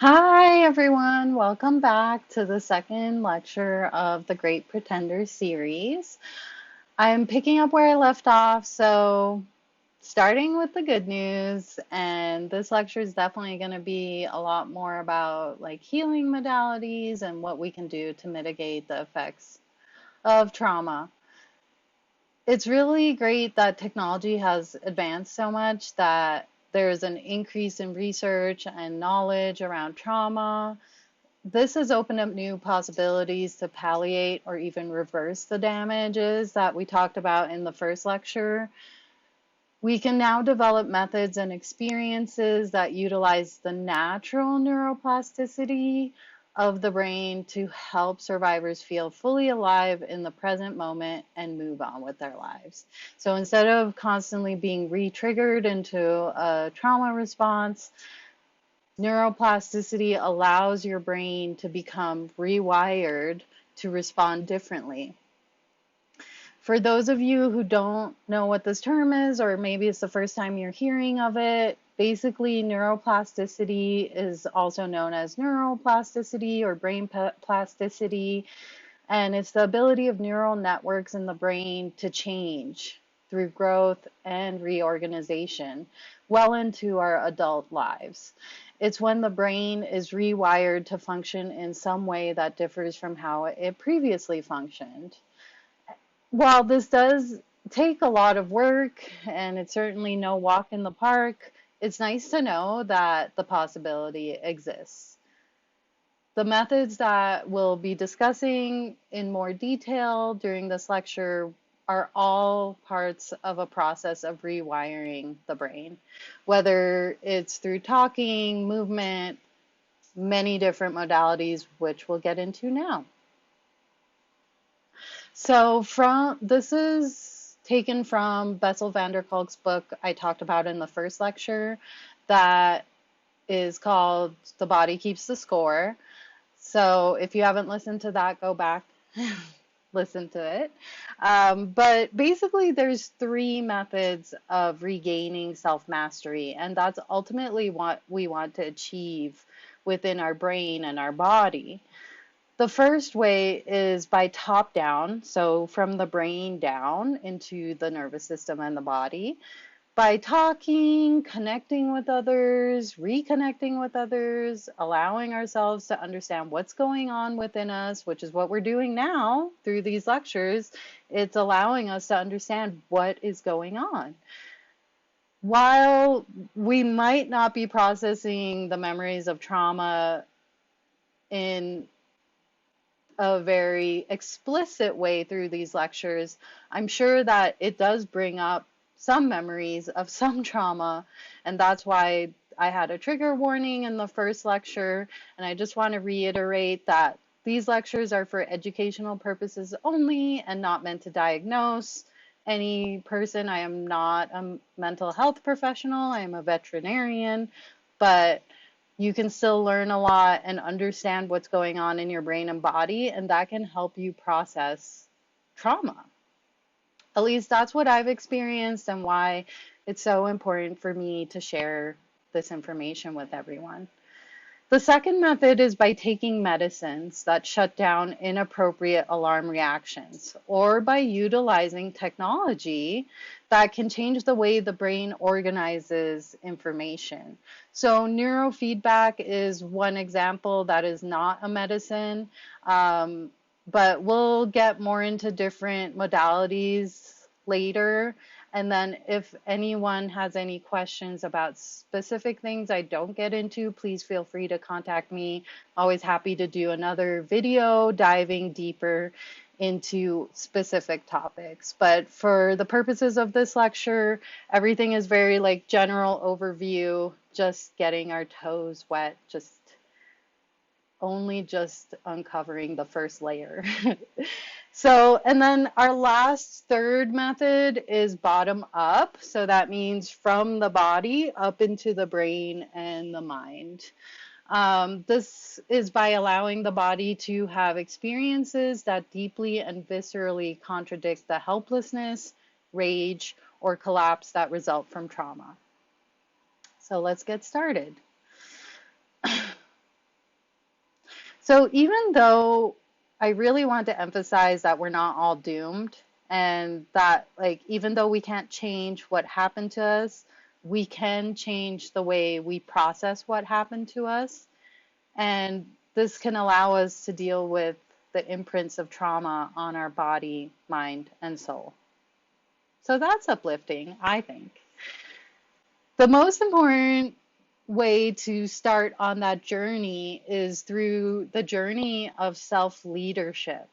Hi, everyone. Welcome back to the second lecture of the Great Pretender series. I'm picking up where I left off, so starting with the good news, and this lecture is definitely going to be a lot more about like healing modalities and what we can do to mitigate the effects of trauma. It's really great that technology has advanced so much that there's an increase in research and knowledge around trauma. This has opened up new possibilities to palliate or even reverse the damages that we talked about in the first lecture. We can now develop methods and experiences that utilize the natural neuroplasticity of the brain to help survivors feel fully alive in the present moment and move on with their lives. So instead of constantly being re-triggered into a trauma response, neuroplasticity allows your brain to become rewired to respond differently. For those of you who don't know what this term is, or maybe it's the first time you're hearing of it, basically neuroplasticity is also known as neuroplasticity or brain plasticity, and it's the ability of neural networks in the brain to change through growth and reorganization well into our adult lives. It's when the brain is rewired to function in some way that differs from how it previously functioned. While this does take a lot of work and it's certainly no walk in the park, it's nice to know that the possibility exists. The methods that we'll be discussing in more detail during this lecture are all parts of a process of rewiring the brain, whether it's through talking, movement, many different modalities, which we'll get into now. So this is taken from Bessel van der Kolk's book I talked about in the first lecture that is called The Body Keeps the Score. So if you haven't listened to that, go back, listen to it. But basically, there's three methods of regaining self-mastery, and that's ultimately what we want to achieve within our brain and our body. The first way is by top down, so from the brain down into the nervous system and the body. By talking, connecting with others, reconnecting with others, allowing ourselves to understand what's going on within us, which is what we're doing now through these lectures. It's allowing us to understand what is going on. While we might not be processing the memories of trauma in a very explicit way through these lectures, I'm sure that it does bring up some memories of some trauma, and that's why I had a trigger warning in the first lecture, and I just want to reiterate that these lectures are for educational purposes only and not meant to diagnose any person. I am not a mental health professional, I am a veterinarian, but you can still learn a lot and understand what's going on in your brain and body, and that can help you process trauma. At least that's what I've experienced and why it's so important for me to share this information with everyone. The second method is by taking medicines that shut down inappropriate alarm reactions, or by utilizing technology that can change the way the brain organizes information. So neurofeedback is one example that is not a medicine, but we'll get more into different modalities later. And then if anyone has any questions about specific things I don't get into, please feel free to contact me. Always happy to do another video diving deeper into specific topics. But for the purposes of this lecture, everything is very like general overview, just getting our toes wet, just uncovering the first layer. So, and then our last third method is bottom up. So that means from the body up into the brain and the mind. This is by allowing the body to have experiences that deeply and viscerally contradict the helplessness, rage, or collapse that result from trauma. So let's get started. So even though I really want to emphasize that we're not all doomed and that like even though we can't change what happened to us, we can change the way we process what happened to us. And this can allow us to deal with the imprints of trauma on our body, mind, and soul. So that's uplifting, I think. The most important way to start on that journey is through the journey of self leadership.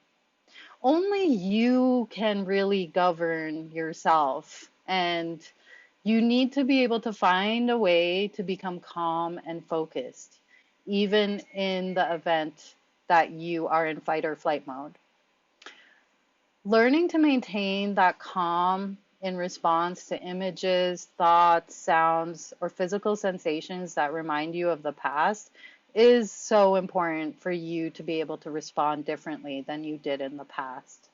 Only you can really govern yourself, and you need to be able to find a way to become calm and focused, even in the event that you are in fight or flight mode. Learning to maintain that calm in response to images, thoughts, sounds, or physical sensations that remind you of the past is so important for you to be able to respond differently than you did in the past.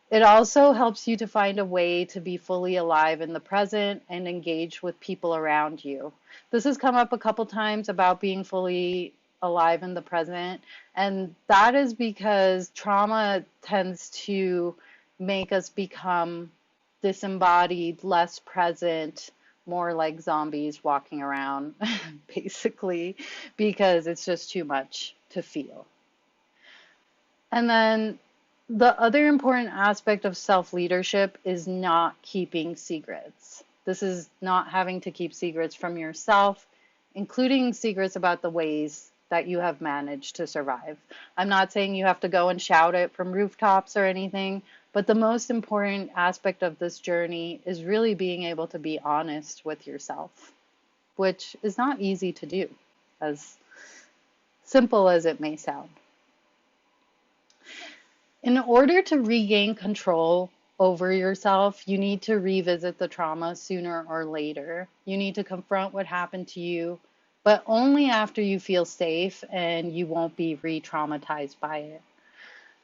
It also helps you to find a way to be fully alive in the present and engage with people around you. This has come up a couple times about being fully alive in the present, and that is because trauma tends to make us become disembodied, less present, more like zombies walking around, basically, because it's just too much to feel. And then the other important aspect of self leadership is not keeping secrets. This is not having to keep secrets from yourself, including secrets about the ways that you have managed to survive. I'm not saying you have to go and shout it from rooftops or anything, but the most important aspect of this journey is really being able to be honest with yourself, which is not easy to do, as simple as it may sound. In order to regain control over yourself, you need to revisit the trauma sooner or later. You need to confront what happened to you, but only after you feel safe and you won't be re traumatized by it.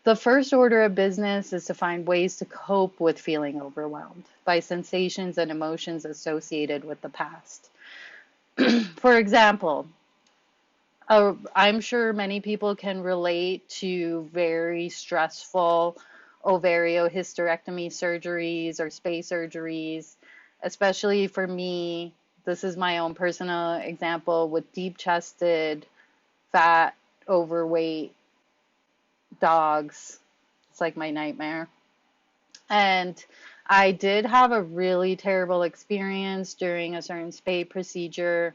The first order of business is to find ways to cope with feeling overwhelmed by sensations and emotions associated with the past. For example, I'm sure many people can relate to very stressful ovariohysterectomy surgeries or space surgeries, especially for me. This is my own personal example with deep chested, fat, overweight dogs. It's like my nightmare. And I did have a really terrible experience during a certain spay procedure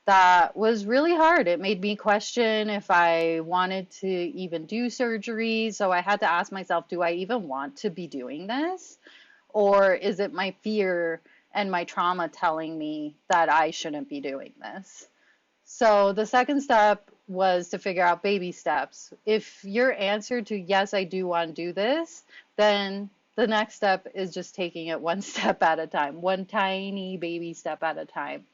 that was really hard. It made me question if I wanted to even do surgery. So I had to ask myself, do I even want to be doing this? Or is it my fear and my trauma telling me that I shouldn't be doing this? So the second step was to figure out baby steps. If your answer to yes, I do want to do this, then the next step is just taking it one step at a time, one tiny baby step at a time.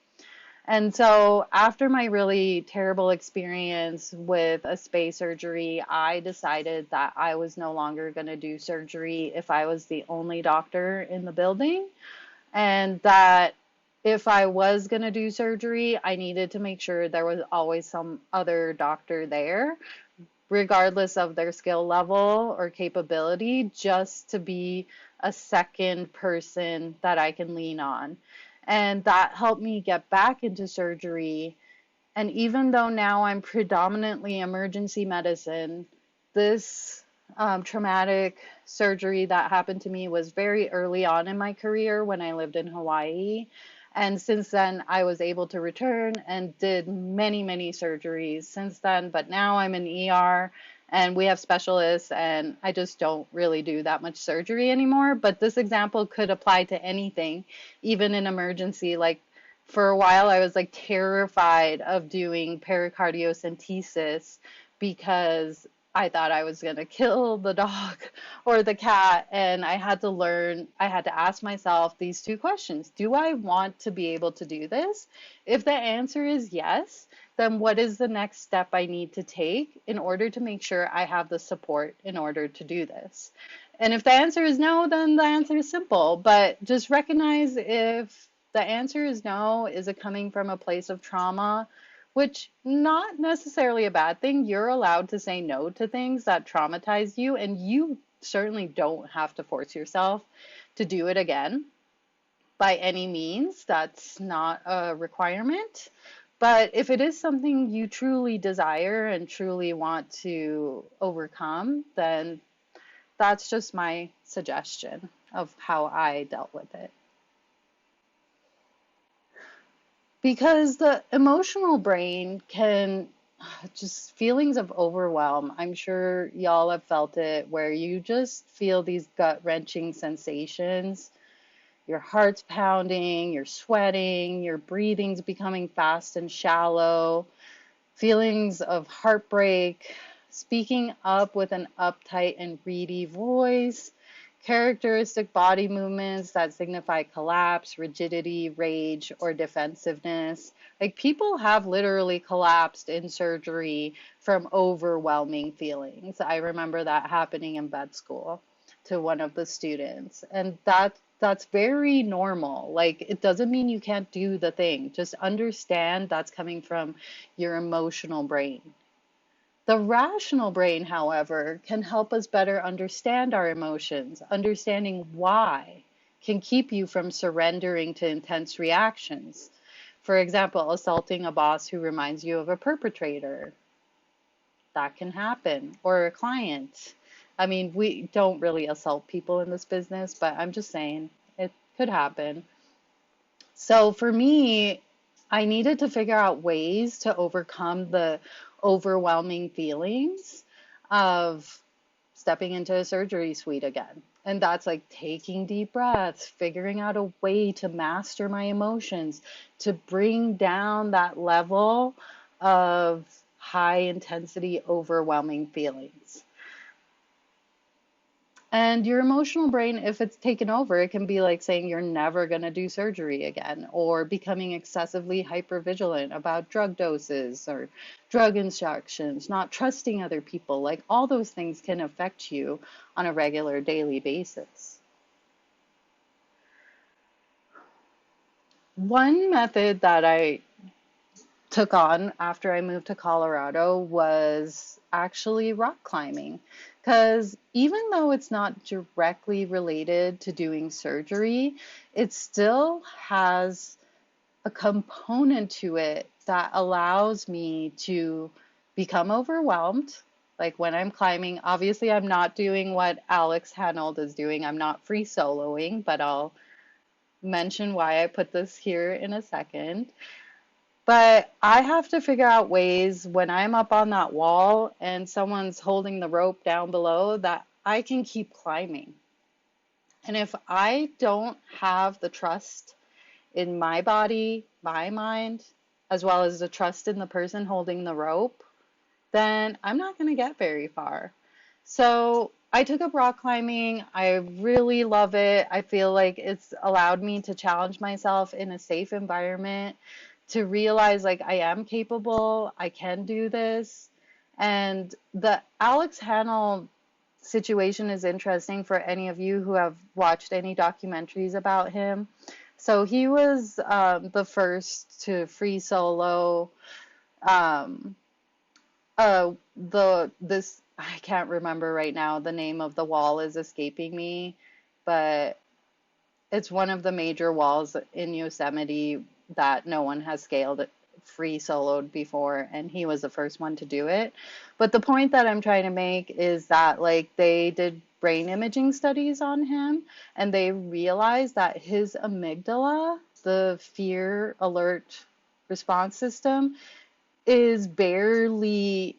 And so after my really terrible experience with a space surgery, I decided that I was no longer going to do surgery if I was the only doctor in the building, and that if I was going to do surgery, I needed to make sure there was always some other doctor there, regardless of their skill level or capability, just to be a second person that I can lean on. And that helped me get back into surgery. And even though now I'm predominantly emergency medicine, this traumatic surgery that happened to me was very early on in my career when I lived in Hawaii. And since then, I was able to return and did many, many surgeries since then. But now I'm in ER and we have specialists, and I just don't really do that much surgery anymore. But this example could apply to anything, even in emergency. Like for a while, I was like terrified of doing pericardiocentesis because I thought I was going to kill the dog or the cat. And I had to ask myself these two questions. Do I want to be able to do this? If the answer is yes, then what is the next step I need to take in order to make sure I have the support in order to do this? And if the answer is no, then the answer is simple. But just recognize if the answer is no, is it coming from a place of trauma? which not necessarily a bad thing. You're allowed to say no to things that traumatize you, and you certainly don't have to force yourself to do it again by any means. That's not a requirement. But if it is something you truly desire and truly want to overcome, then that's just my suggestion of how I dealt with it. Because the emotional brain can just feelings of overwhelm. I'm sure y'all have felt it where you just feel these gut wrenching sensations. Your heart's pounding, you're sweating, your breathing's becoming fast and shallow, feelings of heartbreak, speaking up with an uptight and reedy voice, characteristic body movements that signify collapse, rigidity, rage, or defensiveness. Like people have literally collapsed in surgery from overwhelming feelings. I remember that happening in vet school to one of the students. And that's very normal. Like it doesn't mean you can't do the thing. Just understand that's coming from your emotional brain. The rational brain, however, can help us better understand our emotions. Understanding why can keep you from surrendering to intense reactions. For example, assaulting a boss who reminds you of a perpetrator. That can happen. Or a client. I mean, we don't really assault people in this business, but I'm just saying it could happen. So for me, I needed to figure out ways to overcome the overwhelming feelings of stepping into a surgery suite again. And that's like taking deep breaths, figuring out a way to master my emotions, to bring down that level of high intensity, overwhelming feelings. And your emotional brain, if it's taken over, it can be like saying you're never going to do surgery again, or becoming excessively hypervigilant about drug doses or drug instructions, not trusting other people. Like all those things can affect you on a regular daily basis. One method that I took on after I moved to Colorado was actually rock climbing. Because even though it's not directly related to doing surgery, it still has a component to it that allows me to become overwhelmed. Like when I'm climbing, obviously I'm not doing what Alex Hanold is doing. I'm not free soloing, but I'll mention why I put this here in a second. But I have to figure out ways when I'm up on that wall and someone's holding the rope down below that I can keep climbing. And if I don't have the trust in my body, my mind, as well as the trust in the person holding the rope, then I'm not going to get very far. So I took up rock climbing. I really love it. I feel like it's allowed me to challenge myself in a safe environment, to realize like I am capable, I can do this. And the Alex Hanel situation is interesting for any of you who have watched any documentaries about him. So he was the first to free solo um, the this I can't remember right now. The name of the wall is escaping me, but it's one of the major walls in Yosemite that no one has scaled free soloed before, and he was the first one to do it. But the point that I'm trying to make is that like they did brain imaging studies on him, and they realized that his amygdala, the fear alert response system, is barely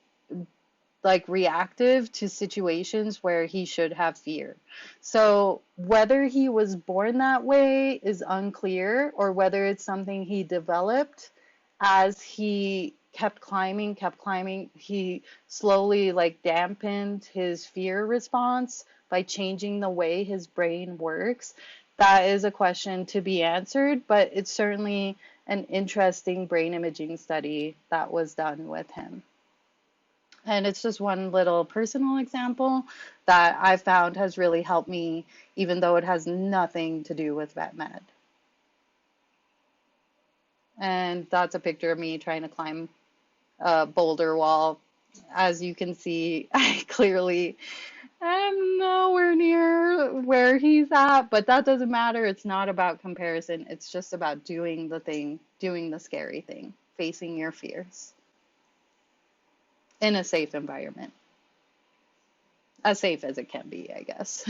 like reactive to situations where he should have fear. So whether he was born that way is unclear, or whether it's something he developed as he kept climbing, he slowly like dampened his fear response by changing the way his brain works. That is a question to be answered, but it's certainly an interesting brain imaging study that was done with him. And it's just one little personal example that I found has really helped me, even though it has nothing to do with vet med. And that's a picture of me trying to climb boulder wall. As you can see, I clearly am nowhere near where he's at, but that doesn't matter. It's not about comparison. It's just about doing the thing, doing the scary thing, facing your fears in a safe environment. As safe as it can be, I guess.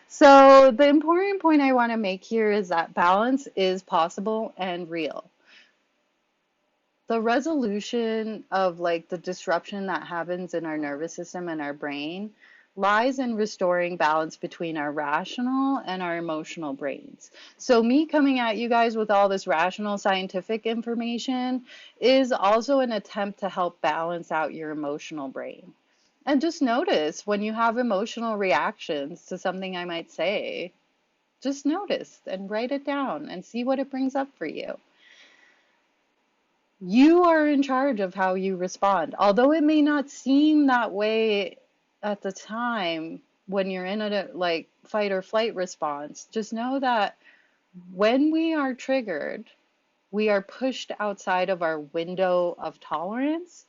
So, the important point I want to make here is that balance is possible and real. The resolution of like the disruption that happens in our nervous system and our brain lies in restoring balance between our rational and our emotional brains. So me coming at you guys with all this rational scientific information is also an attempt to help balance out your emotional brain. And just notice when you have emotional reactions to something I might say, just notice and write it down and see what it brings up for you. You are in charge of how you respond. Although it may not seem that way at the time when you're in a like fight or flight response, just know that when we are triggered, we are pushed outside of our window of tolerance.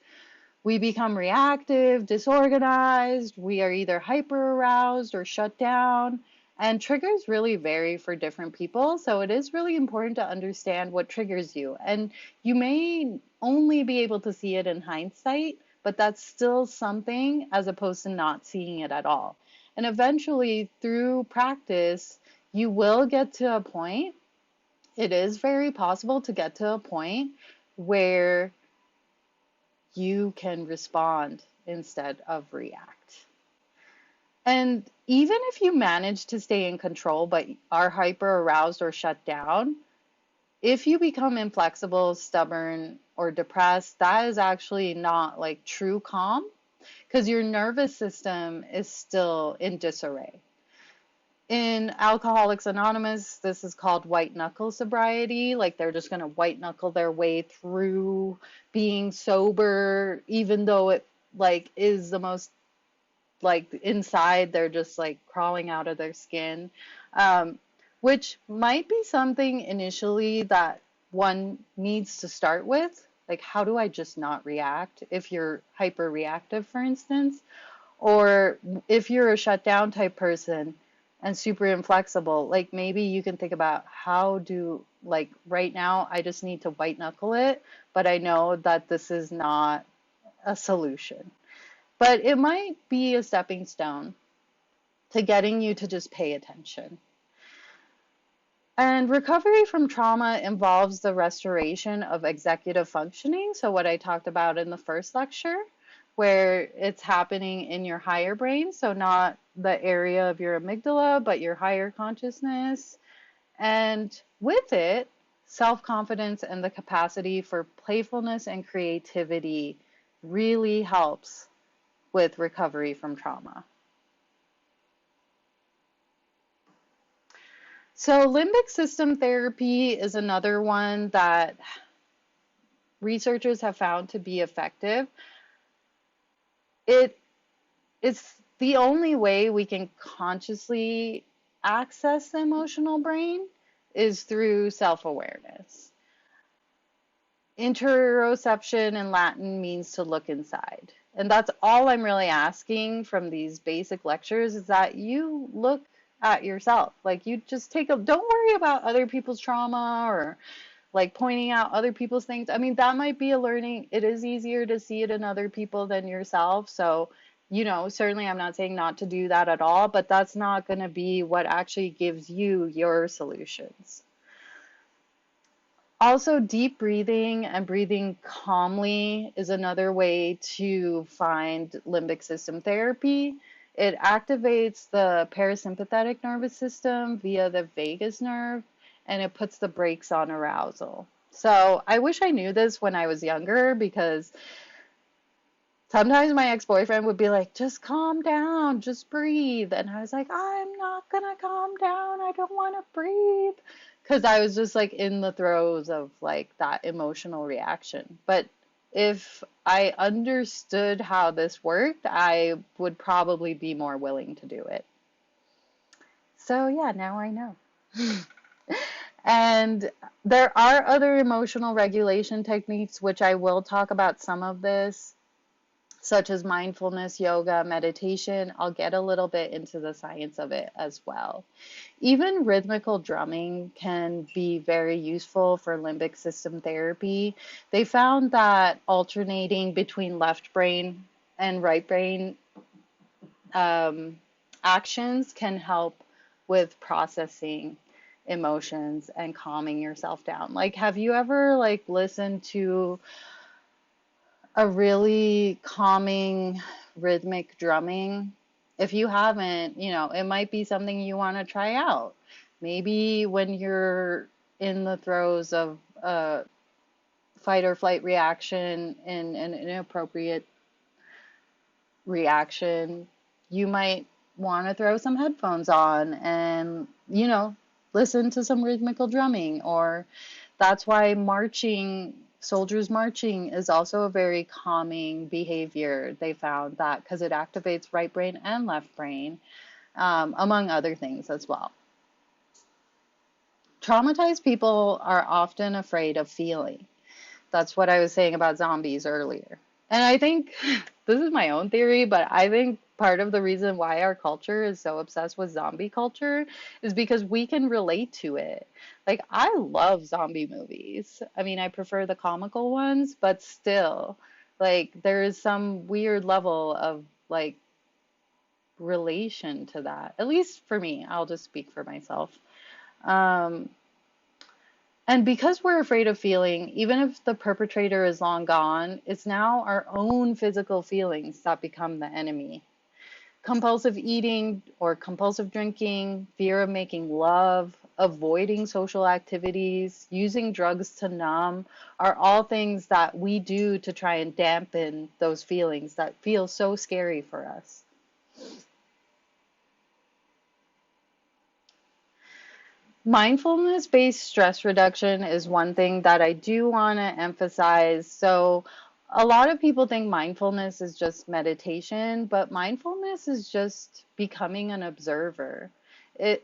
We become reactive, disorganized, we are either hyper aroused or shut down. And triggers really vary for different people. So it is really important to understand what triggers you. And you may only be able to see it in hindsight, but that's still something as opposed to not seeing it at all. And eventually, through practice, you will get to a point, it is very possible to get to a point where you can respond instead of react. And even if you manage to stay in control but are hyper aroused or shut down, if you become inflexible, stubborn, or depressed, that is actually not like true calm because your nervous system is still in disarray. In Alcoholics Anonymous, this is called white knuckle sobriety. Like they're just going to white knuckle their way through being sober, even though it like is the most like inside they're just like crawling out of their skin, which might be something initially that one needs to start with. Like, how do I just not react if you're hyper reactive, for instance? Or if you're a shutdown type person and super inflexible, like maybe you can think about how do, like right now, I just need to white knuckle it, but I know that this is not a solution. But it might be a stepping stone to getting you to just pay attention. And recovery from trauma involves the restoration of executive functioning. So, what I talked about in the first lecture, where it's happening in your higher brain. So, not the area of your amygdala, but your higher consciousness. And with it, self-confidence and the capacity for playfulness and creativity really helps with recovery from trauma. So limbic system therapy is another one that researchers have found to be effective. It's the only way we can consciously access the emotional brain is through self-awareness. Interoception in Latin means to look inside. And that's all I'm really asking from these basic lectures is that you look at yourself. Like you just don't worry about other people's trauma or like pointing out other people's things. I mean, that might be a learning. It is easier to see it in other people than yourself. So, certainly I'm not saying not to do that at all, but that's not going to be what actually gives you your solutions. Also, deep breathing and breathing calmly is another way to find limbic system therapy. It activates the parasympathetic nervous system via the vagus nerve, and it puts the brakes on arousal. So I wish I knew this when I was younger because sometimes my ex-boyfriend would be like, just calm down, just breathe. And I was like, I'm not gonna calm down. I don't want to breathe. Because I was just like in the throes of like that emotional reaction. But if I understood how this worked, I would probably be more willing to do it. So yeah, now I know. And there are other emotional regulation techniques, which I will talk about some of this, such as mindfulness, yoga, meditation. I'll get a little bit into the science of it as well. Even rhythmical drumming can be very useful for limbic system therapy. They found that alternating between left brain and right brain um, actions can help with processing emotions and calming yourself down. Like, have you ever like listened to a really calming rhythmic drumming? If you haven't, it might be something you want to try out. Maybe when you're in the throes of a fight or flight reaction in an inappropriate reaction, you might want to throw some headphones on and, listen to some rhythmical drumming. Or that's why soldiers marching is also a very calming behavior. They found that because it activates right brain and left brain, among other things as well. Traumatized people are often afraid of feeling. That's what I was saying about zombies earlier. And I think this is my own theory, but I think part of the reason why our culture is so obsessed with zombie culture is because we can relate to it. Like, I love zombie movies. I mean, I prefer the comical ones, but still, like, there is some weird level of, like, relation to that. At least for me, I'll just speak for myself. Um, And because we're afraid of feeling, even if the perpetrator is long gone, it's now our own physical feelings that become the enemy. Compulsive eating or compulsive drinking, fear of making love, avoiding social activities, using drugs to numb are all things that we do to try and dampen those feelings that feel so scary for us. Mindfulness-based stress reduction is one thing that I do want to emphasize. So, a lot of people think mindfulness is just meditation, but mindfulness is just becoming an observer.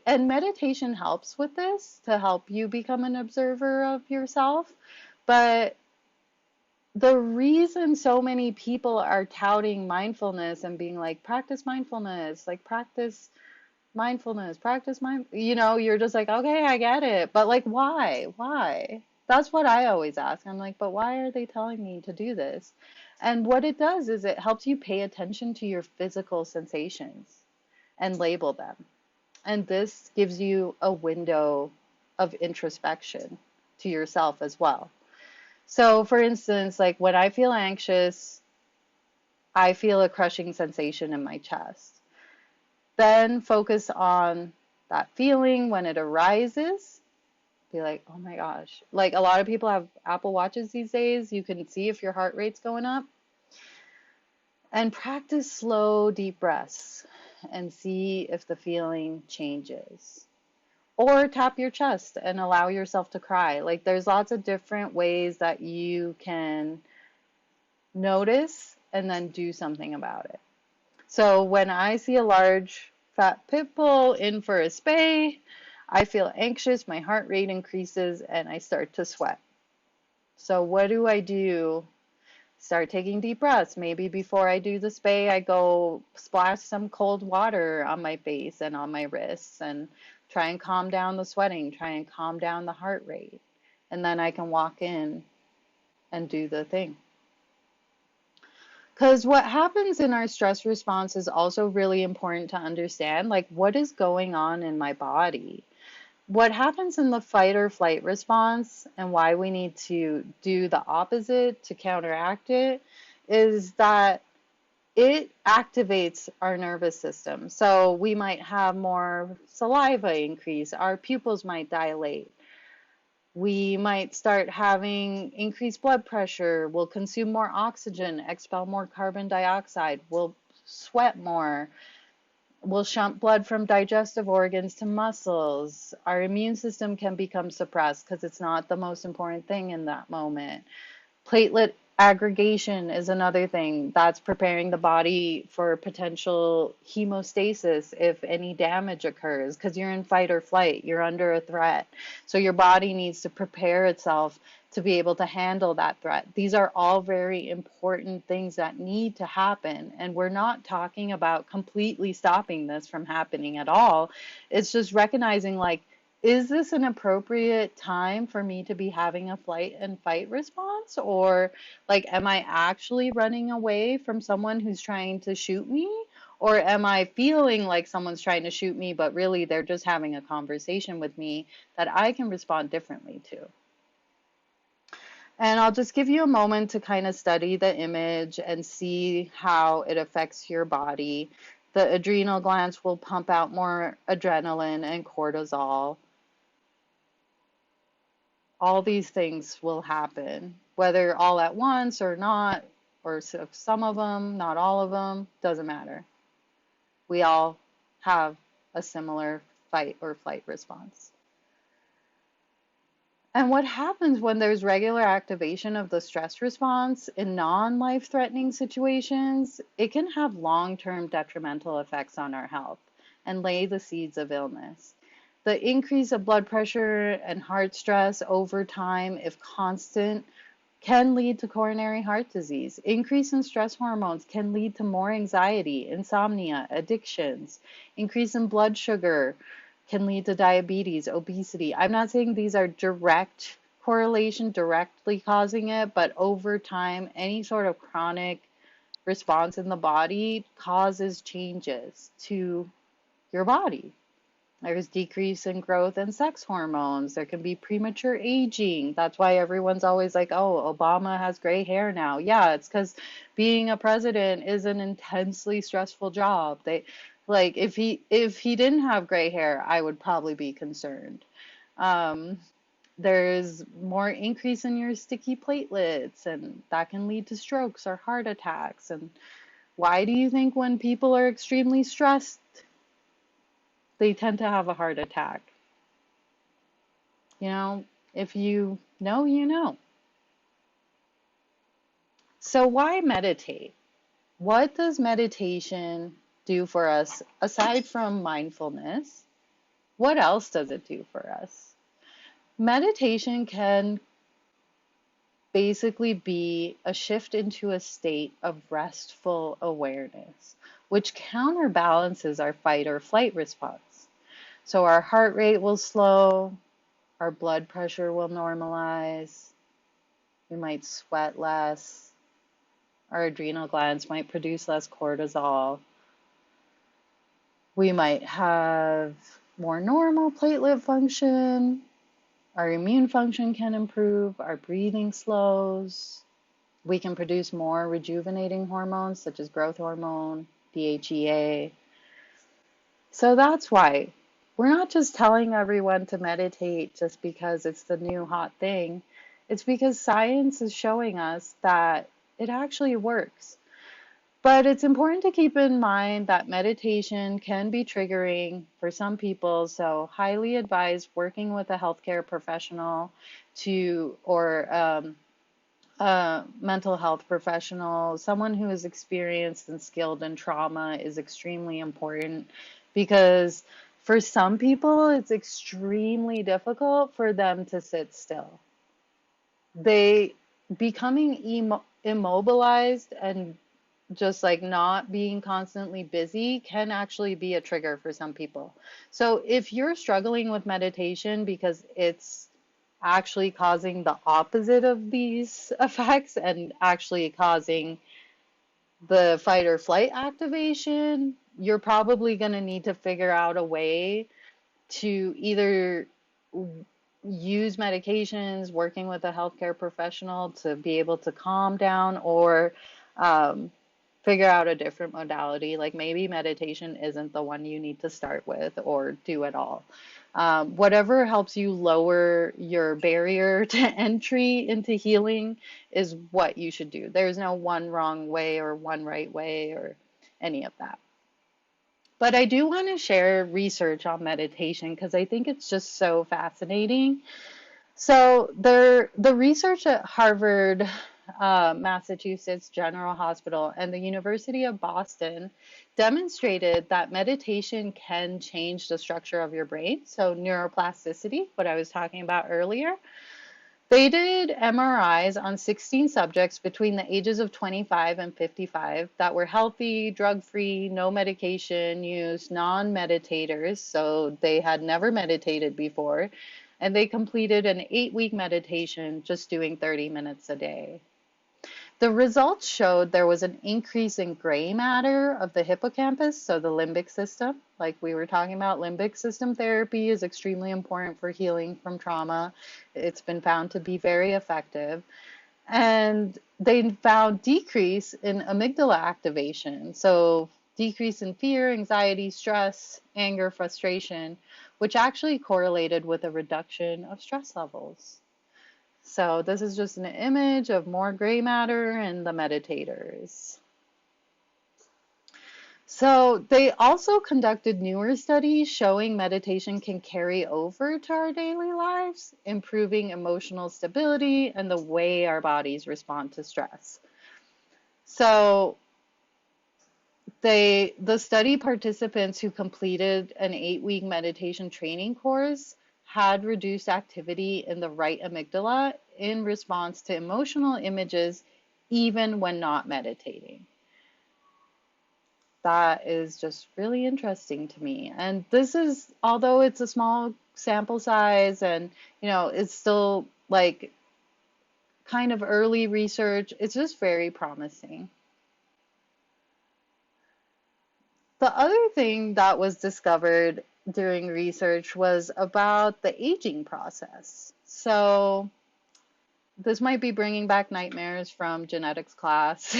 And meditation helps with this to help you become an observer of yourself. But the reason so many people are touting mindfulness and being like, practice mind, you're just like, okay, I get it. But like, why? Why? That's what I always ask. I'm like, but why are they telling me to do this? And what it does is it helps you pay attention to your physical sensations and label them. And this gives you a window of introspection to yourself as well. So, for instance, like when I feel anxious, I feel a crushing sensation in my chest. Then focus on that feeling when it arises. Be like, oh my gosh. Like a lot of people have Apple Watches these days. You can see if your heart rate's going up. And practice slow, deep breaths and see if the feeling changes. Or tap your chest and allow yourself to cry. Like there's lots of different ways that you can notice and then do something about it. So when I see a large fat pit bull in for a spay, I feel anxious, my heart rate increases, and I start to sweat. So what do I do? Start taking deep breaths. Maybe before I do the spay, I go splash some cold water on my face and on my wrists and try and calm down the sweating, try and calm down the heart rate. And then I can walk in and do the thing. Because what happens in our stress response is also really important to understand, like what is going on in my body. What happens in the fight or flight response and why we need to do the opposite to counteract it is that it activates our nervous system. So we might have more saliva increase, our pupils might dilate. We might start having increased blood pressure, we'll consume more oxygen, expel more carbon dioxide, we'll sweat more, we'll shunt blood from digestive organs to muscles. Our immune system can become suppressed because it's not the most important thing in that moment. Platelet Aggregation is another thing that's preparing the body for potential hemostasis if any damage occurs, because you're in fight or flight, you're under a threat. So your body needs to prepare itself to be able to handle that threat. These are all very important things that need to happen. And we're not talking about completely stopping this from happening at all. It's just recognizing, like, is this an appropriate time for me to be having a flight and fight response? Or, like, am I actually running away from someone who's trying to shoot me? Or am I feeling like someone's trying to shoot me, but really they're just having a conversation with me that I can respond differently to? And I'll just give you a moment to kind of study the image and see how it affects your body. The adrenal glands will pump out more adrenaline and cortisol. All these things will happen, whether all at once or not, or some of them, not all of them, doesn't matter. We all have a similar fight or flight response. And what happens when there's regular activation of the stress response in non-life threatening situations, it can have long-term detrimental effects on our health and lay the seeds of illness. The increase of blood pressure and heart stress over time, if constant, can lead to coronary heart disease. Increase in stress hormones can lead to more anxiety, insomnia, addictions. Increase in blood sugar can lead to diabetes, obesity. I'm not saying these are direct correlation, directly causing it, but over time, any sort of chronic response in the body causes changes to your body. There's decrease in growth and sex hormones. There can be premature aging. That's why everyone's always like, oh, Obama has gray hair now. Yeah, it's because being a president is an intensely stressful job. Like, if he didn't have gray hair, I would probably be concerned. Um, there's more increase in your sticky platelets, and that can lead to strokes or heart attacks. And why do you think when people are extremely stressed, they tend to have a heart attack? You know, if you know, you know. So why meditate? What does meditation do for us aside from mindfulness? What else does it do for us? Meditation can basically be a shift into a state of restful awareness, which counterbalances our fight or flight response. So our heart rate will slow, our blood pressure will normalize, we might sweat less, our adrenal glands might produce less cortisol, we might have more normal platelet function, our immune function can improve, our breathing slows, we can produce more rejuvenating hormones such as growth hormone, DHEA. So that's why we're not just telling everyone to meditate just because it's the new hot thing. It's because science is showing us that it actually works. But it's important to keep in mind that meditation can be triggering for some people, so highly advise working with a healthcare professional or a mental health professional. Someone who is experienced and skilled in trauma is extremely important, because for some people it's extremely difficult for them to sit still. They becoming immobilized and just like not being constantly busy can actually be a trigger for some people. So if you're struggling with meditation because it's actually causing the opposite of these effects and actually causing the fight or flight activation, you're probably going to need to figure out a way to either use medications, working with a healthcare professional to be able to calm down, or um, figure out a different modality. Like maybe meditation isn't the one you need to start with or do at all. Whatever helps you lower your barrier to entry into healing is what you should do. There's no one wrong way or one right way or any of that. But I do want to share research on meditation because I think it's just so fascinating. So the research at Harvard Massachusetts General Hospital and the University of Boston demonstrated that meditation can change the structure of your brain. So, neuroplasticity, what I was talking about earlier. They did MRIs on 16 subjects between the ages of 25 and 55 that were healthy, drug-free, no medication use, non-meditators, so they had never meditated before, and they completed an 8-week meditation just doing 30 minutes a day. The results showed there was an increase in gray matter of the hippocampus, so the limbic system. Like we were talking about, limbic system therapy is extremely important for healing from trauma. It's been found to be very effective. And they found decrease in amygdala activation, so decrease in fear, anxiety, stress, anger, frustration, which actually correlated with a reduction of stress levels. So this is just an image of more gray matter in the meditators. So they also conducted newer studies showing meditation can carry over to our daily lives, improving emotional stability and the way our bodies respond to stress. So the study participants who completed an 8-week meditation training course had reduced activity in the right amygdala in response to emotional images, even when not meditating. That is just really interesting to me. And this is, although it's a small sample size and, it's still like kind of early research, it's just very promising. The other thing that was discovered during research was about the aging process. So this might be bringing back nightmares from genetics class,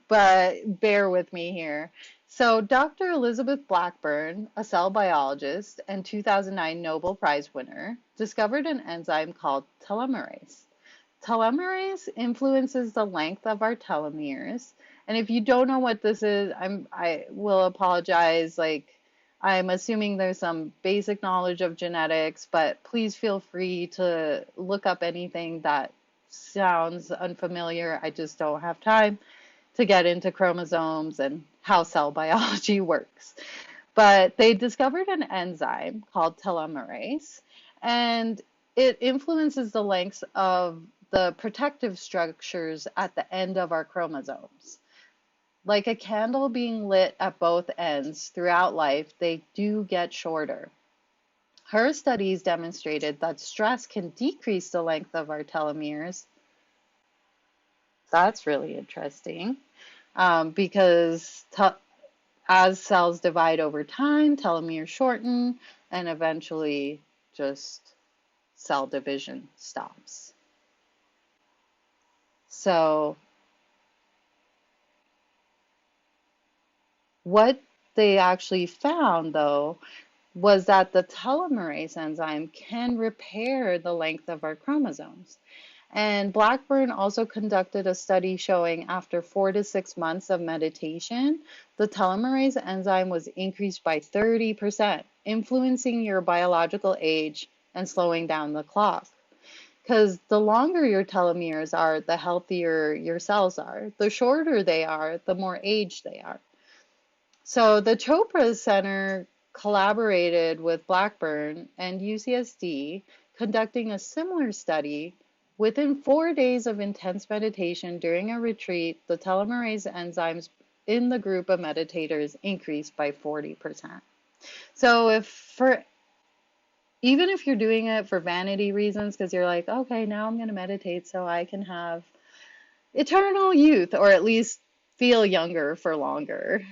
but bear with me here. So Dr. Elizabeth Blackburn, a cell biologist and 2009 Nobel Prize winner, discovered an enzyme called telomerase. Telomerase influences the length of our telomeres. And if you don't know what this is, I will apologize. Like, I'm assuming there's some basic knowledge of genetics, but please feel free to look up anything that sounds unfamiliar. I just don't have time to get into chromosomes and how cell biology works. But they discovered an enzyme called telomerase, and it influences the lengths of the protective structures at the end of our chromosomes. Like a candle being lit at both ends throughout life, they do get shorter. Her studies demonstrated that stress can decrease the length of our telomeres. That's really interesting because as cells divide over time, telomeres shorten, and eventually just cell division stops. So what they actually found, though, was that the telomerase enzyme can repair the length of our chromosomes. And Blackburn also conducted a study showing after 4 to 6 months of meditation, the telomerase enzyme was increased by 30%, influencing your biological age and slowing down the clock. Because the longer your telomeres are, the healthier your cells are. The shorter they are, the more aged they are. So the Chopra Center collaborated with Blackburn and UCSD, conducting a similar study. Within 4 days of intense meditation during a retreat, the telomerase enzymes in the group of meditators increased by 40%. So even if you're doing it for vanity reasons, because you're like, okay, now I'm going to meditate so I can have eternal youth, or at least feel younger for longer.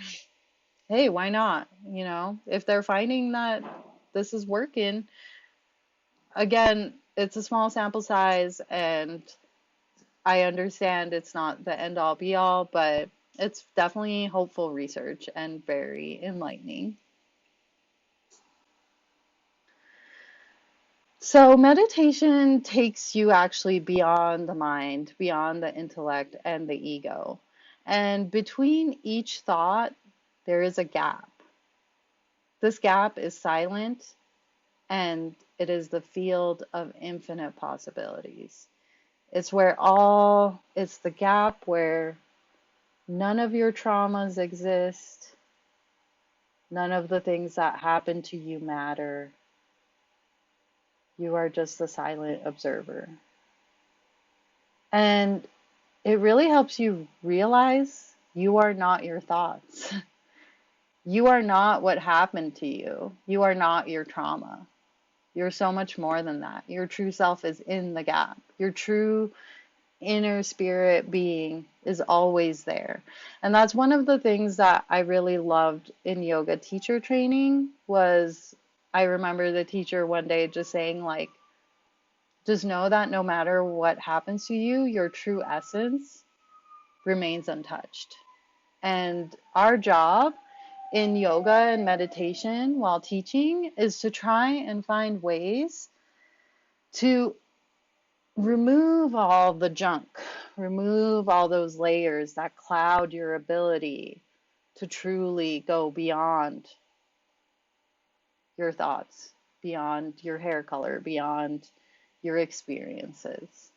Hey, why not? If they're finding that this is working, again, it's a small sample size, and I understand it's not the end all be all, but it's definitely hopeful research and very enlightening. So meditation takes you actually beyond the mind, beyond the intellect and the ego. And between each thought, there is a gap. This gap is silent, and it is the field of infinite possibilities. It's the gap where none of your traumas exist, none of the things that happen to you matter. You are just the silent observer. And it really helps you realize you are not your thoughts. You are not what happened to you. You are not your trauma. You're so much more than that. Your true self is in the gap. Your true inner spirit being is always there. And that's one of the things that I really loved in yoga teacher training was I remember the teacher one day just saying like, just know that no matter what happens to you, your true essence remains untouched. And our job in yoga and meditation while teaching is to try and find ways to remove all the junk, remove all those layers that cloud your ability to truly go beyond your thoughts, beyond your hair color, beyond your experiences.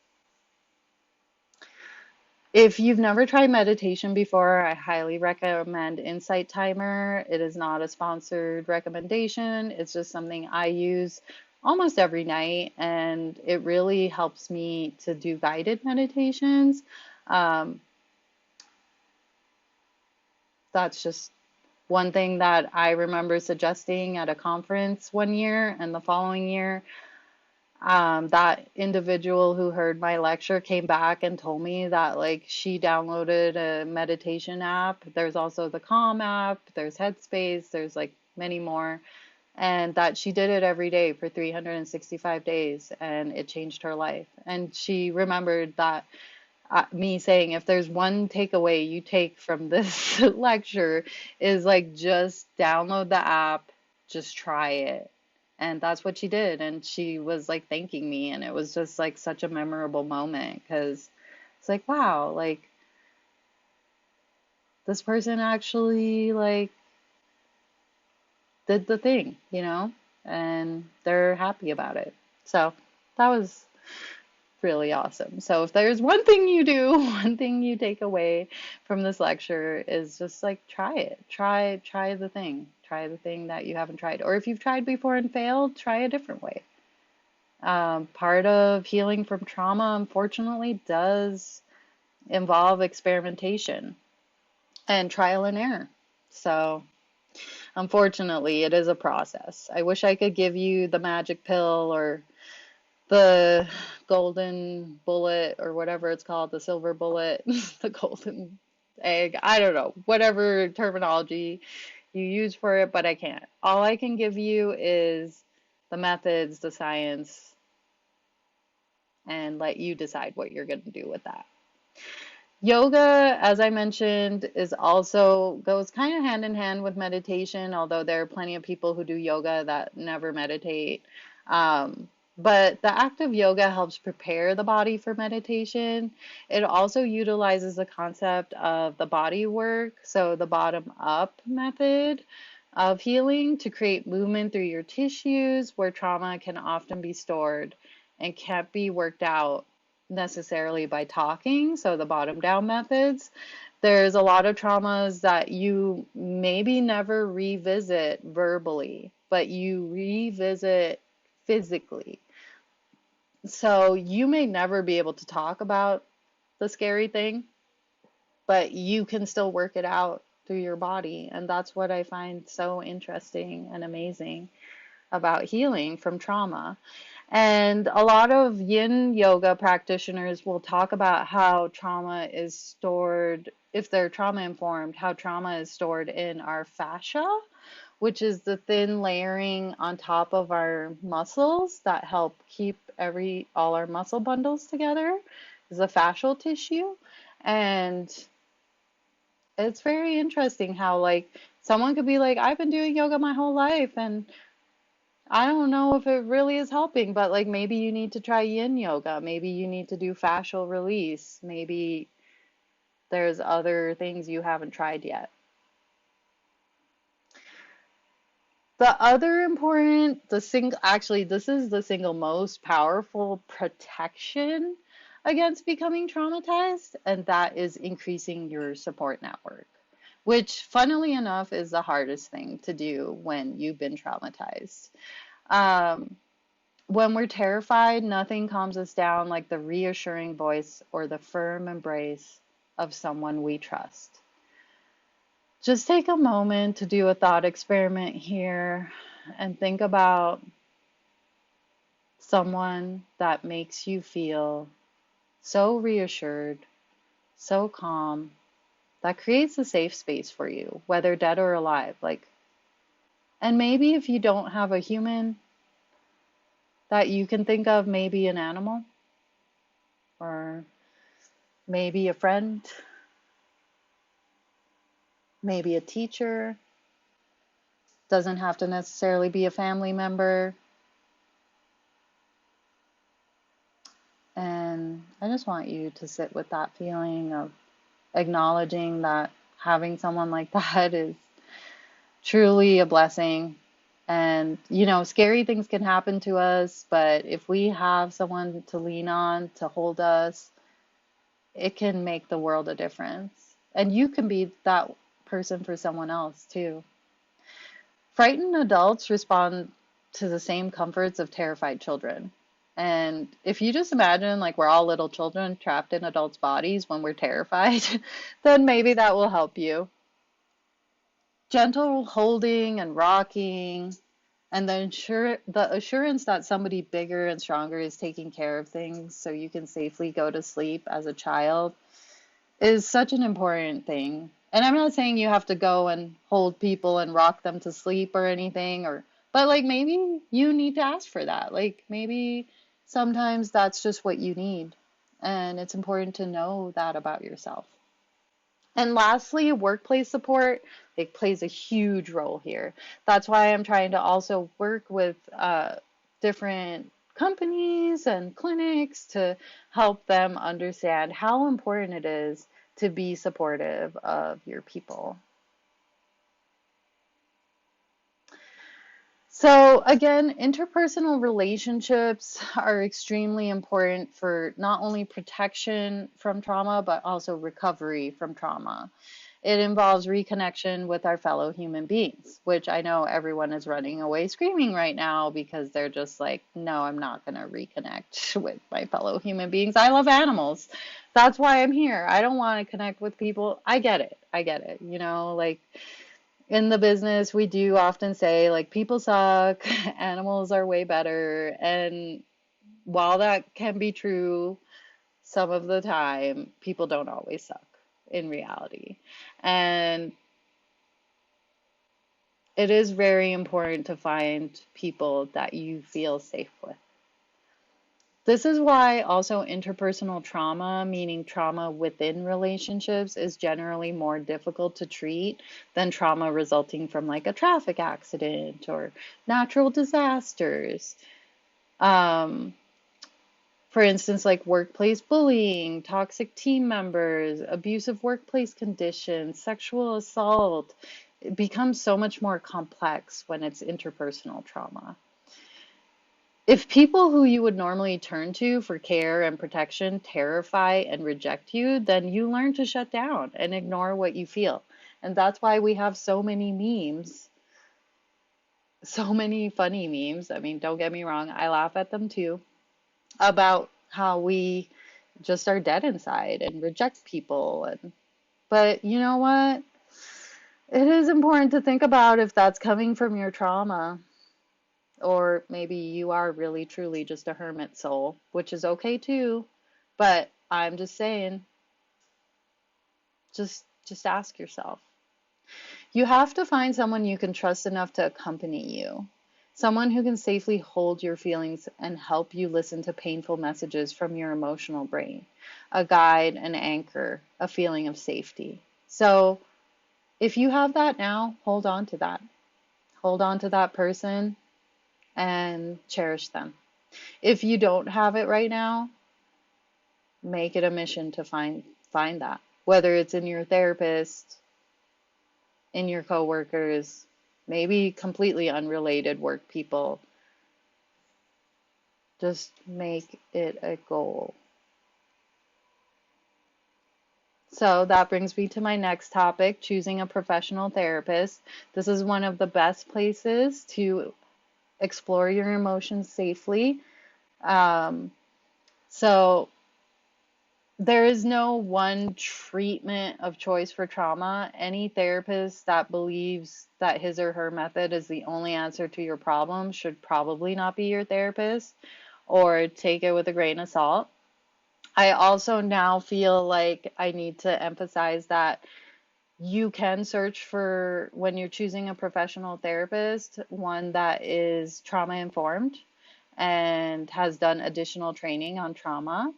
If you've never tried meditation before, I highly recommend Insight Timer. It is not a sponsored recommendation. It's just something I use almost every night, and it really helps me to do guided meditations. Um, that's just one thing that I remember suggesting at a conference one year, and the following year, that individual who heard my lecture came back and told me that like she downloaded a meditation app. There's also the Calm app, there's Headspace, there's like many more, and that she did it every day for 365 days and it changed her life. And she remembered that me saying, if there's one takeaway you take from this lecture, is like just download the app, just try it. And that's what she did. And she was like thanking me. And it was just like such a memorable moment because it's like, wow, like this person actually like did the thing, you know, and they're happy about it. So that was really awesome. So if there's one thing you do, one thing you take away from this lecture is just like try it. Try the thing. Try the thing that you haven't tried. Or if you've tried before and failed, try a different way. Part of healing from trauma, unfortunately, does involve experimentation and trial and error. So unfortunately, it is a process. I wish I could give you the magic pill or the golden bullet or whatever it's called, the silver bullet, the golden egg, I don't know, whatever terminology you use for it, but I can't. All I can give you is the methods, the science, and let you decide what you're going to do with that. Yoga, as I mentioned, is also goes kind of hand in hand with meditation, although there are plenty of people who do yoga that never meditate. But the act of yoga helps prepare the body for meditation. It also utilizes the concept of the body work, so the bottom up method of healing to create movement through your tissues where trauma can often be stored and can't be worked out necessarily by talking, so the bottom down methods. There's a lot of traumas that you maybe never revisit verbally, but you revisit physically. So you may never be able to talk about the scary thing, but you can still work it out through your body. And that's what I find so interesting and amazing about healing from trauma. And a lot of yin yoga practitioners will talk about how trauma is stored, if they're trauma informed, how trauma is stored in our fascia, which is the thin layering on top of our muscles that help keep all our muscle bundles together, is the fascial tissue. And it's very interesting how like someone could be like, I've been doing yoga my whole life and I don't know if it really is helping, but like maybe you need to try yin yoga. Maybe you need to do fascial release. Maybe there's other things you haven't tried yet. The other important, actually, this is the single most powerful protection against becoming traumatized, and that is increasing your support network, which, funnily enough, is the hardest thing to do when you've been traumatized. Um, when we're terrified, nothing calms us down like the reassuring voice or the firm embrace of someone we trust. Just take a moment to do a thought experiment here and think about someone that makes you feel so reassured, so calm, that creates a safe space for you, whether dead or alive. And maybe if you don't have a human that you can think of, maybe an animal or maybe a friend, maybe a teacher, doesn't have to necessarily be a family member. And I just want you to sit with that feeling of acknowledging that having someone like that is truly a blessing. And, scary things can happen to us, but if we have someone to lean on, to hold us, it can make the world a difference. And you can be that person for someone else too. Frightened adults respond to the same comforts of terrified children. And if you just imagine like we're all little children trapped in adults' bodies when we're terrified, then maybe that will help you. Gentle holding and rocking, and the assurance that somebody bigger and stronger is taking care of things so you can safely go to sleep as a child is such an important thing. And I'm not saying you have to go and hold people and rock them to sleep or anything, but like maybe you need to ask for that. Like maybe sometimes that's just what you need. And it's important to know that about yourself. And lastly, workplace support, it plays a huge role here. That's why I'm trying to also work with different companies and clinics to help them understand how important it is to be supportive of your people. So again, interpersonal relationships are extremely important for not only protection from trauma, but also recovery from trauma. It involves reconnection with our fellow human beings, which I know everyone is running away screaming right now because they're just like, no, I'm not going to reconnect with my fellow human beings. I love animals. That's why I'm here. I don't want to connect with people. I get it. I get it. Like in the business, we do often say, like, people suck, animals are way better. And while that can be true some of the time, people don't always suck in reality. And it is very important to find people that you feel safe with. This is why also interpersonal trauma, meaning trauma within relationships, is generally more difficult to treat than trauma resulting from like a traffic accident or natural disasters. Um, for instance, like workplace bullying, toxic team members, abusive workplace conditions, sexual assault. It becomes so much more complex when it's interpersonal trauma. If people who you would normally turn to for care and protection terrify and reject you, then you learn to shut down and ignore what you feel. And that's why we have so many memes, so many funny memes. I mean, don't get me wrong, I laugh at them too, about how we just are dead inside and reject people. But you know what? It is important to think about if that's coming from your trauma. Or maybe you are really truly just a hermit soul, which is okay too. But I'm just saying, just ask yourself. You have to find someone you can trust enough to accompany you. Someone who can safely hold your feelings and help you listen to painful messages from your emotional brain. A guide, an anchor, a feeling of safety. So if you have that now, hold on to that. Hold on to that person and cherish them. If you don't have it right now, make it a mission to find that. Whether it's in your therapist, in your coworkers, maybe completely unrelated work people. Just make it a goal. So that brings me to my next topic, choosing a professional therapist. This is one of the best places to explore your emotions safely. Um, so there is no one treatment of choice for trauma. Any therapist that believes that his or her method is the only answer to your problem should probably not be your therapist, or take it with a grain of salt. I also now feel like I need to emphasize that you can search for, when you're choosing a professional therapist, one that is trauma informed and has done additional training on trauma.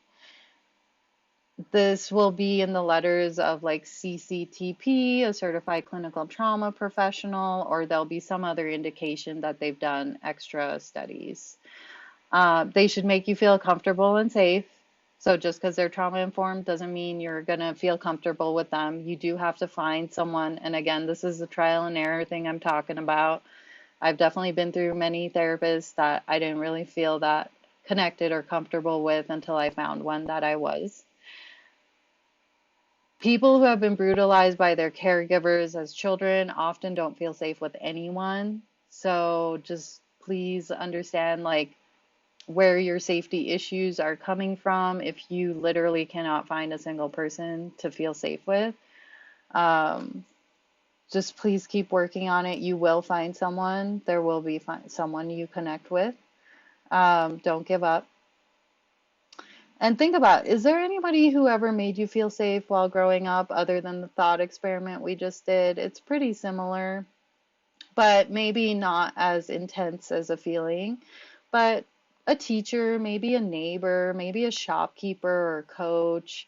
This will be in the letters of like CCTP, a certified clinical trauma professional, or there'll be some other indication that they've done extra studies. They should make you feel comfortable and safe. So just because they're trauma informed doesn't mean you're going to feel comfortable with them. You do have to find someone. And again, this is the trial and error thing I'm talking about. I've definitely been through many therapists that I didn't really feel that connected or comfortable with until I found one that I was. People who have been brutalized by their caregivers as children often don't feel safe with anyone. So just please understand, like, where your safety issues are coming from if you literally cannot find a single person to feel safe with. Um, just please keep working on it. You will find someone. There will be someone you connect with. Don't give up. And think about, is there anybody who ever made you feel safe while growing up other than the thought experiment we just did? It's pretty similar, but maybe not as intense as a feeling. But a teacher, maybe a neighbor, maybe a shopkeeper or coach.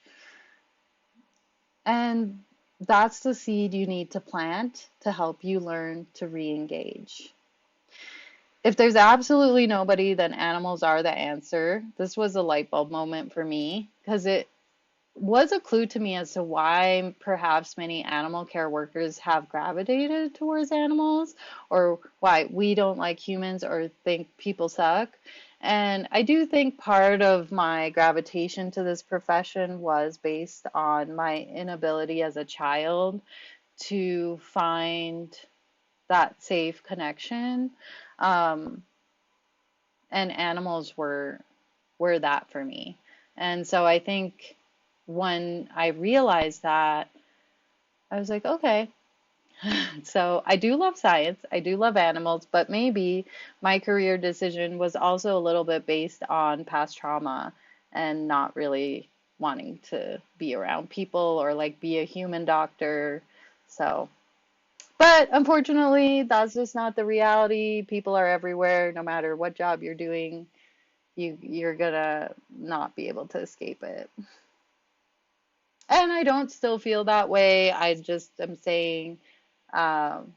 And that's the seed you need to plant to help you learn to re-engage. If there's absolutely nobody, then animals are the answer. This was a light bulb moment for me because it was a clue to me as to why perhaps many animal care workers have gravitated towards animals, or why we don't like humans or think people suck. And I do think part of my gravitation to this profession was based on my inability as a child to find that safe connection. Um, and animals were that for me. And so I think when I realized that, I was like, okay. So I do love science, I do love animals, but maybe my career decision was also a little bit based on past trauma and not really wanting to be around people or like be a human doctor. So, but unfortunately, that's just not the reality. People are everywhere, no matter what job you're doing. You're gonna not be able to escape it. And I don't still feel that way. I just am saying um,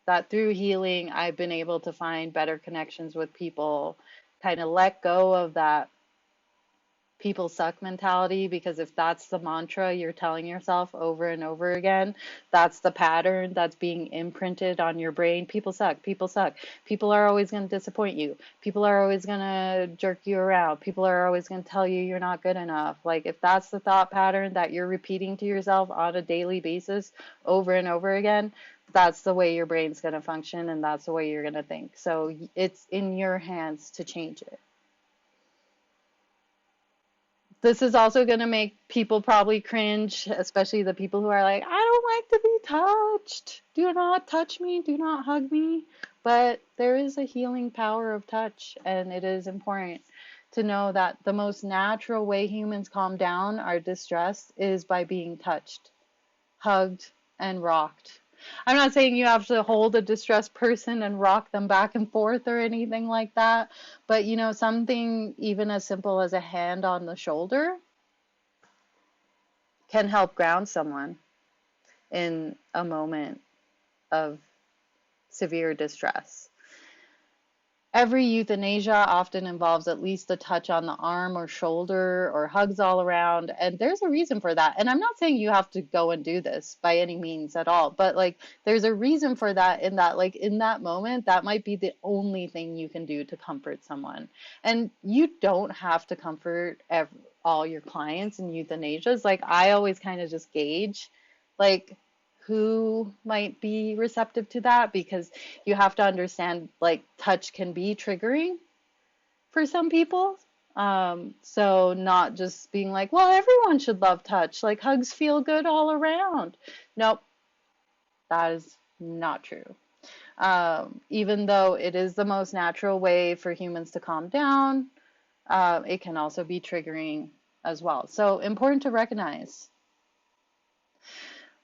that through healing, I've been able to find better connections with people, kind of let go of that people suck mentality, because if that's the mantra you're telling yourself over and over again, that's the pattern that's being imprinted on your brain. People suck, people suck. People are always going to disappoint you. People are always going to jerk you around. People are always going to tell you you're not good enough. Like, if that's the thought pattern that you're repeating to yourself on a daily basis over and over again, that's the way your brain's going to function and that's the way you're going to think. So it's in your hands to change it. This is also going to make people probably cringe, especially the people who are like, I don't like to be touched. Do not touch me. Do not hug me. But there is a healing power of touch, and it is important to know that the most natural way humans calm down our distress is by being touched, hugged, and rocked. I'm not saying you have to hold a distressed person and rock them back and forth or anything like that, but something even as simple as a hand on the shoulder can help ground someone in a moment of severe distress. Every euthanasia often involves at least a touch on the arm or shoulder or hugs all around, and there's a reason for that. And I'm not saying you have to go and do this by any means at all, but like there's a reason for that, in that like in that moment that might be the only thing you can do to comfort someone. And you don't have to comfort all your clients in euthanasias. Like I always kind of just gauge like who might be receptive to that, because you have to understand like touch can be triggering for some people. So not just being like, well, everyone should love touch. Like hugs feel good all around. Nope, that is not true. Even though it is the most natural way for humans to calm down, it can also be triggering as well. So important to recognize.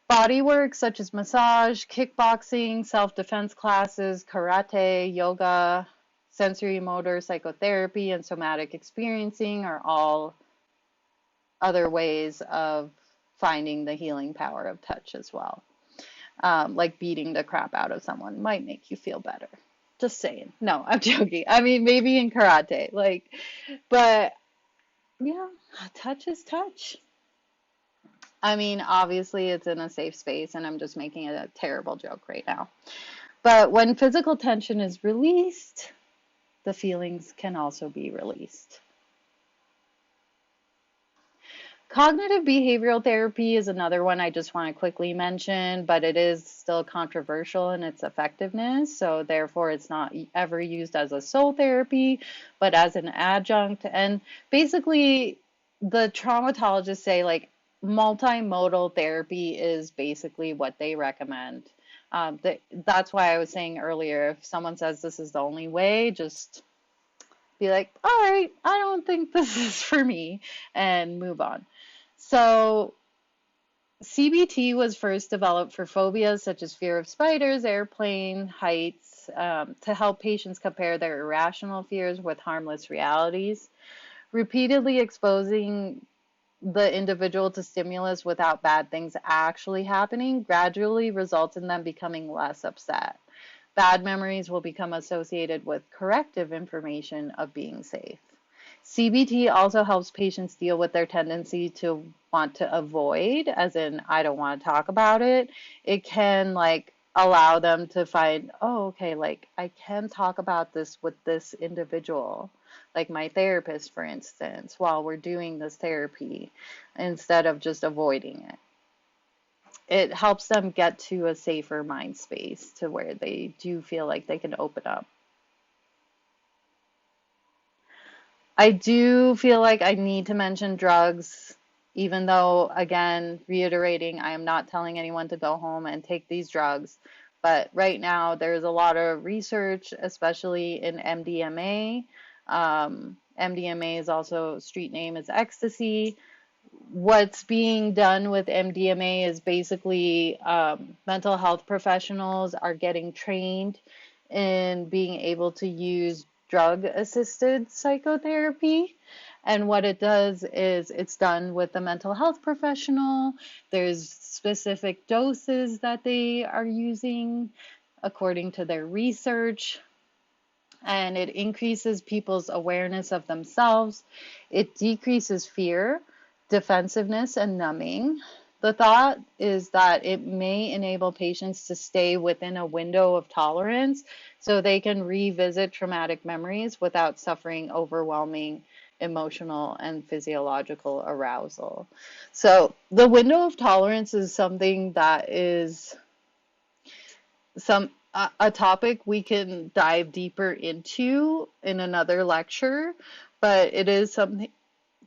Body work such as massage, kickboxing, self-defense classes, karate, yoga, sensory motor psychotherapy, and somatic experiencing are all other ways of finding the healing power of touch as well. Like beating the crap out of someone might make you feel better. Just saying. No, I'm joking. I mean, maybe in karate, like, but yeah, touch is touch. I mean, obviously it's in a safe space, and I'm just making a terrible joke right now. But when physical tension is released, the feelings can also be released. Cognitive behavioral therapy is another one I just want to quickly mention, but it is still controversial in its effectiveness. So, therefore, it's not ever used as a sole therapy, but as an adjunct. And basically, the traumatologists say like multimodal therapy is basically what they recommend. That's why I was saying earlier, if someone says this is the only way, just be like, all right, I don't think this is for me, and move on. So, CBT was first developed for phobias such as fear of spiders, airplane, heights, to help patients compare their irrational fears with harmless realities. Repeatedly exposing the individual to stimulus without bad things actually happening gradually results in them becoming less upset. Bad memories will become associated with corrective information of being safe. CBT also helps patients deal with their tendency to want to avoid, as in, I don't want to talk about it. It can like allow them to find, oh, okay, like I can talk about this with this individual, like my therapist, for instance, while we're doing this therapy, instead of just avoiding it. It helps them get to a safer mind space to where they do feel like they can open up. I do feel like I need to mention drugs, even though, again, reiterating, I am not telling anyone to go home and take these drugs. But right now, there's a lot of research, especially in MDMA. MDMA is also, street name is ecstasy. What's being done with MDMA is basically mental health professionals are getting trained in being able to use drug assisted psychotherapy. And what it does is it's done with a mental health professional. There's specific doses that they are using according to their research, and it increases people's awareness of themselves. It decreases fear, defensiveness, and numbing. The thought is that it may enable patients to stay within a window of tolerance so they can revisit traumatic memories without suffering overwhelming emotional and physiological arousal. So, the window of tolerance is something that is a topic we can dive deeper into in another lecture, but it is something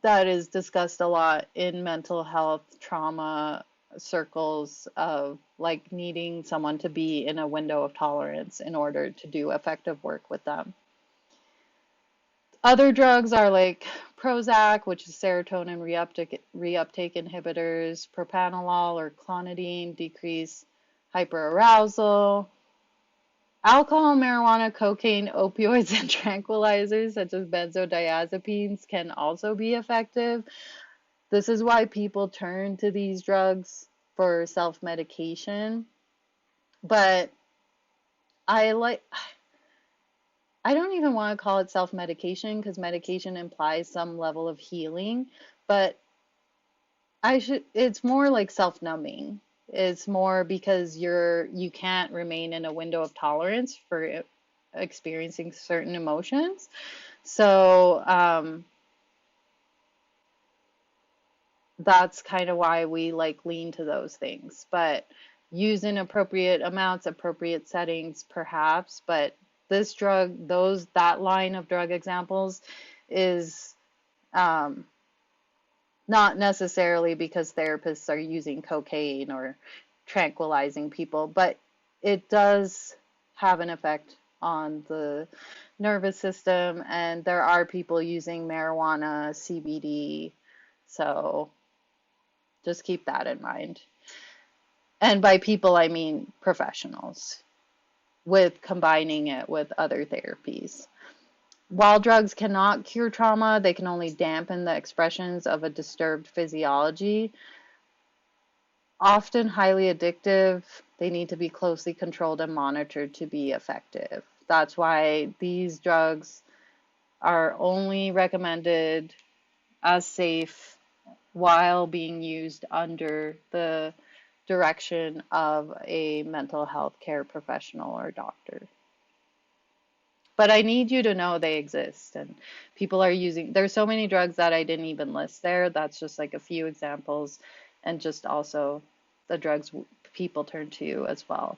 that is discussed a lot in mental health trauma circles, of like needing someone to be in a window of tolerance in order to do effective work with them. Other drugs are like Prozac, which is serotonin reuptake inhibitors, propranolol or clonidine decrease hyperarousal. Alcohol, marijuana, cocaine, opioids, and tranquilizers such as benzodiazepines can also be effective. This is why people turn to these drugs for self-medication. But I like I don't even want to call it self-medication because medication implies some level of healing, but it's more like self-numbing. It's more because you can't remain in a window of tolerance for experiencing certain emotions. So, that's kind of why we like lean to those things. But use in appropriate amounts, appropriate settings, perhaps. But this drug, that line of drug examples is um, not necessarily because therapists are using cocaine or tranquilizing people, but it does have an effect on the nervous system, and there are people using marijuana, CBD, so just keep that in mind. And by people, I mean professionals, with combining it with other therapies. While drugs cannot cure trauma, they can only dampen the expressions of a disturbed physiology. Often highly addictive, they need to be closely controlled and monitored to be effective. That's why these drugs are only recommended as safe while being used under the direction of a mental health care professional or doctor. But I need you to know they exist, and people are using, there's so many drugs that I didn't even list there. That's just like a few examples, and just also the drugs people turn to as well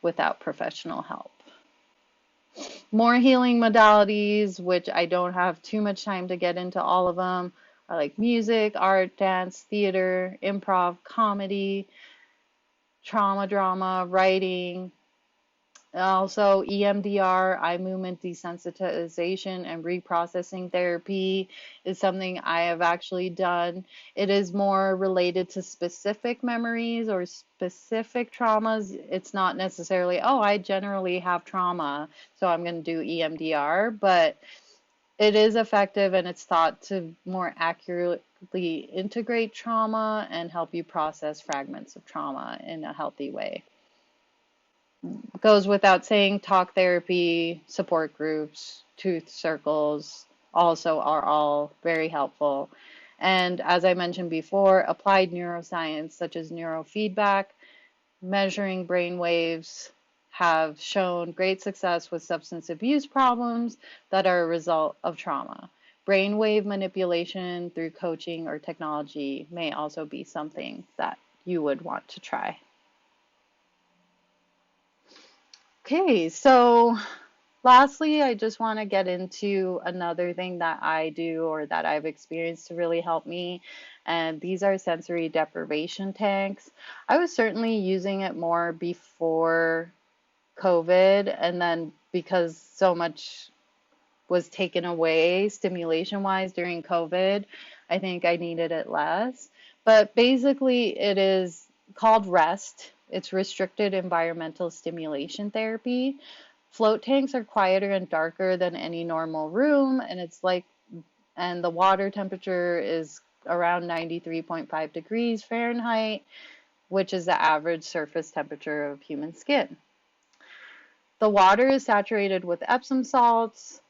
without professional help. More healing modalities, which I don't have too much time to get into all of them, are like music, art, dance, theater, improv, comedy, trauma drama, writing. Also, EMDR, eye movement desensitization and reprocessing therapy is something I have actually done. It is more related to specific memories or specific traumas. It's not necessarily, oh, I generally have trauma, so I'm going to do EMDR, but it is effective and it's thought to more accurately integrate trauma and help you process fragments of trauma in a healthy way. Goes without saying, talk therapy, support groups, truth circles also are all very helpful. And as I mentioned before, applied neuroscience such as neurofeedback, measuring brain waves, have shown great success with substance abuse problems that are a result of trauma. Brainwave manipulation through coaching or technology may also be something that you would want to try. Okay, so lastly, I just want to get into another thing that I do or that I've experienced to really help me, and these are sensory deprivation tanks. I was certainly using it more before COVID, and then because so much was taken away stimulation wise during COVID, I think I needed it less. But basically, it is called REST. It's restricted environmental stimulation therapy. Float tanks are quieter and darker than any normal room, and and the water temperature is around 93.5 degrees Fahrenheit, which is the average surface temperature of human skin. The water is saturated with Epsom salts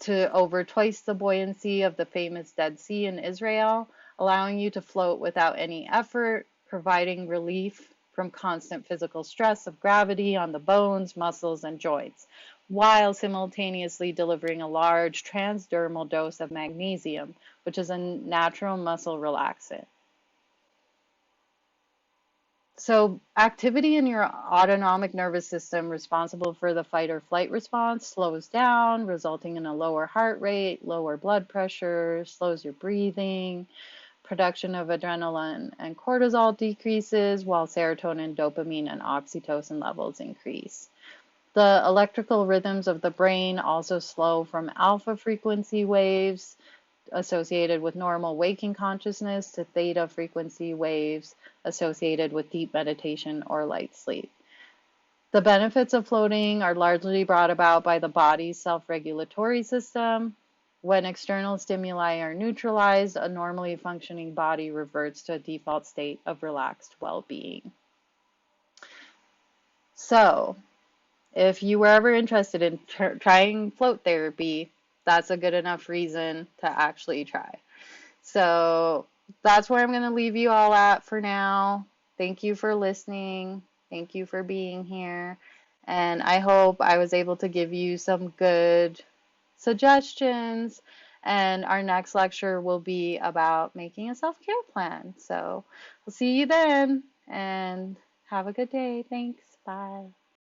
to over twice the buoyancy of the famous Dead Sea in Israel, allowing you to float without any effort, providing relief from constant physical stress of gravity on the bones, muscles, and joints, while simultaneously delivering a large transdermal dose of magnesium, which is a natural muscle relaxant. So, activity in your autonomic nervous system responsible for the fight or flight response slows down, resulting in a lower heart rate, lower blood pressure, slows your breathing. Production of adrenaline and cortisol decreases, while serotonin, dopamine, and oxytocin levels increase. The electrical rhythms of the brain also slow from alpha frequency waves associated with normal waking consciousness to theta frequency waves associated with deep meditation or light sleep. The benefits of floating are largely brought about by the body's self-regulatory system. When external stimuli are neutralized, a normally functioning body reverts to a default state of relaxed well-being. So, if you were ever interested in trying float therapy, that's a good enough reason to actually try. So that's where I'm going to leave you all at for now. Thank you for listening. Thank you for being here. And I hope I was able to give you some good suggestions And our next lecture will be about making a self-care plan. So we'll see you then and have a good day. Thanks. Bye.